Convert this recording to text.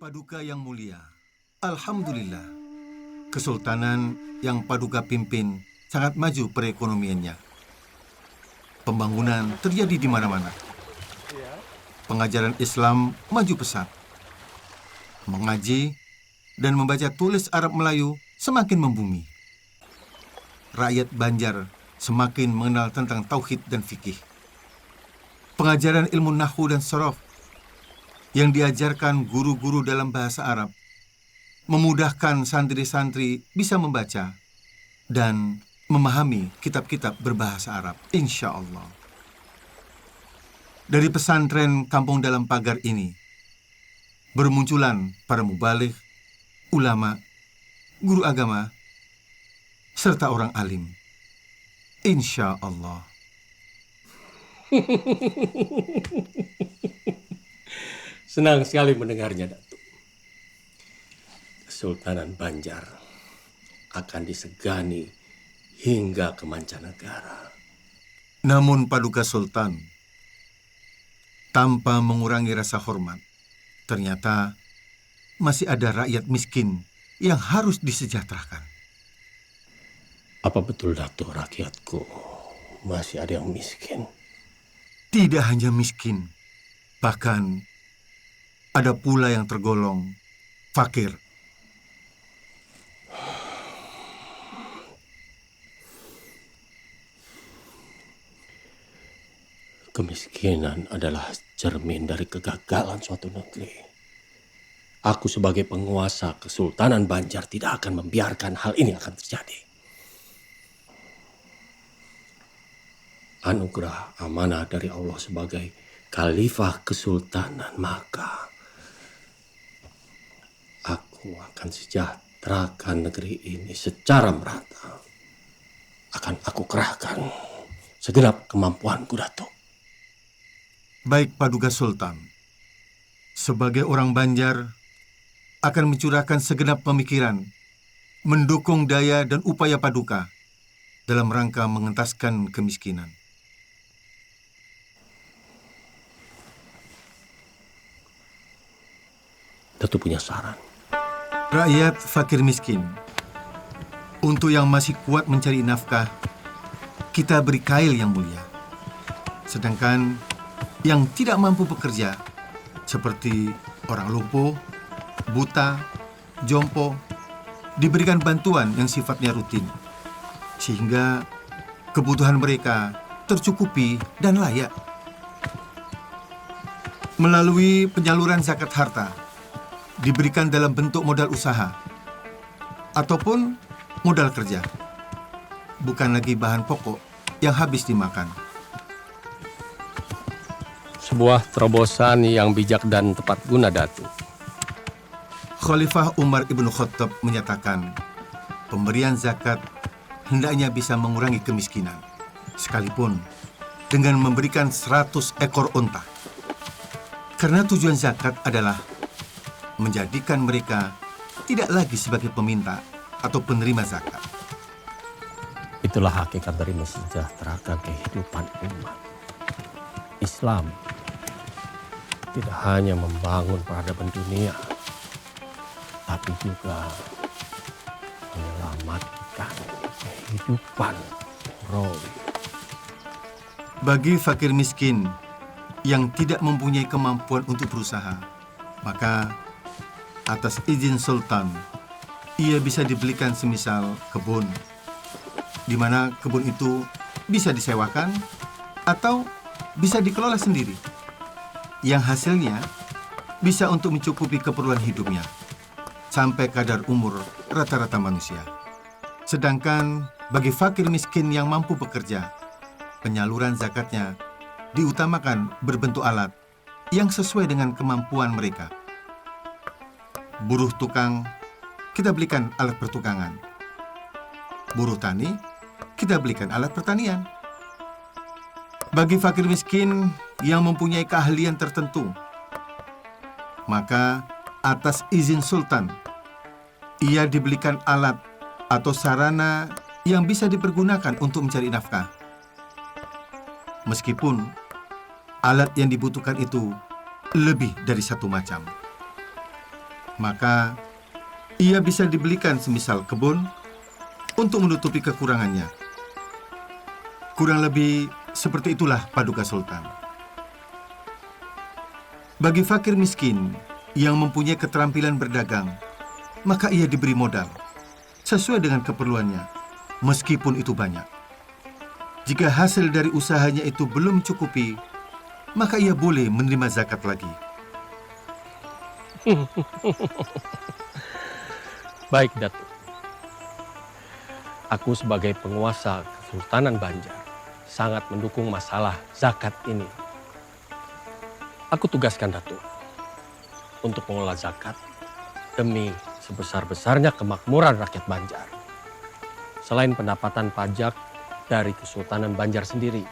Paduka yang mulia, Alhamdulillah, Kesultanan yang Paduka pimpin sangat maju perekonomiannya. Pembangunan terjadi di mana-mana. Pengajaran Islam maju pesat. Mengaji dan membaca tulis Arab Melayu semakin membumi. Rakyat Banjar semakin mengenal tentang tauhid dan fikih. Pengajaran ilmu nahwu dan sorof yang diajarkan guru-guru dalam bahasa Arab memudahkan santri-santri bisa membaca dan memahami kitab-kitab berbahasa Arab, insya Allah. Dari pesantren kampung dalam pagar ini, bermunculan para mubaligh, ulama, guru agama, serta orang alim. Insya Allah. Senang sekali mendengarnya, Datuk. Kesultanan Banjar akan disegani hingga ke mancanegara. Namun Paduka Sultan, tanpa mengurangi rasa hormat, ternyata masih ada rakyat miskin yang harus disejahterakan. Apa betul, Datuk, rakyatku masih ada yang miskin? Tidak hanya miskin, bahkan ada pula yang tergolong fakir. Kemiskinan adalah cermin dari kegagalan suatu negeri. Aku sebagai penguasa Kesultanan Banjar tidak akan membiarkan hal ini akan terjadi. Anugerah amanah dari Allah sebagai Khalifah Kesultanan, maka aku akan sejahterakan negeri ini secara merata. Akan aku kerahkan segenap kemampuanku, Datuk. Baik Paduka Sultan, sebagai orang Banjar akan mencurahkan segenap pemikiran, mendukung daya dan upaya Paduka dalam rangka mengentaskan kemiskinan. Datuk punya saran. Rakyat fakir miskin, untuk yang masih kuat mencari nafkah, kita beri kail yang mulia. Sedangkan yang tidak mampu bekerja, seperti orang lumpuh, buta, jompo, diberikan bantuan yang sifatnya rutin, sehingga kebutuhan mereka tercukupi dan layak. Melalui penyaluran zakat harta, diberikan dalam bentuk modal usaha, ataupun modal kerja, bukan lagi bahan pokok yang habis dimakan. Sebuah terobosan yang bijak dan tepat guna, Datuk. Khalifah Umar Ibn Khattab menyatakan, pemberian zakat hendaknya bisa mengurangi kemiskinan, sekalipun dengan memberikan 100 ekor unta. Karena tujuan zakat adalah menjadikan mereka tidak lagi sebagai peminta atau penerima zakat. Itulah hakikat dari mensejahterakan kehidupan umat. Islam tidak hanya membangun peradaban dunia, tapi juga menyelamatkan kehidupan rohi. Bagi fakir miskin yang tidak mempunyai kemampuan untuk berusaha, maka atas izin Sultan, ia bisa dibelikan semisal kebun, di mana kebun itu bisa disewakan atau bisa dikelola sendiri, yang hasilnya bisa untuk mencukupi keperluan hidupnya sampai kadar umur rata-rata manusia. Sedangkan bagi fakir miskin yang mampu bekerja, penyaluran zakatnya diutamakan berbentuk alat yang sesuai dengan kemampuan mereka. Buruh tukang, kita belikan alat pertukangan. Buruh tani, kita belikan alat pertanian. Bagi fakir miskin yang mempunyai keahlian tertentu, maka atas izin Sultan, ia dibelikan alat atau sarana yang bisa dipergunakan untuk mencari nafkah. Meskipun alat yang dibutuhkan itu lebih dari satu macam. maka ia bisa dibelikan semisal kebun untuk menutupi kekurangannya. Kurang lebih seperti itulah Paduka Sultan. Bagi fakir miskin yang mempunyai keterampilan berdagang, maka ia diberi modal sesuai dengan keperluannya, meskipun itu banyak. Jika hasil dari usahanya itu belum cukupi, maka ia boleh menerima zakat lagi. Baik, Datuk. Aku sebagai penguasa Kesultanan Banjar sangat mendukung masalah zakat ini. Aku tugaskan Datuk untuk mengelola zakat demi sebesar-besarnya kemakmuran rakyat Banjar. Selain pendapatan pajak dari Kesultanan Banjar sendiri,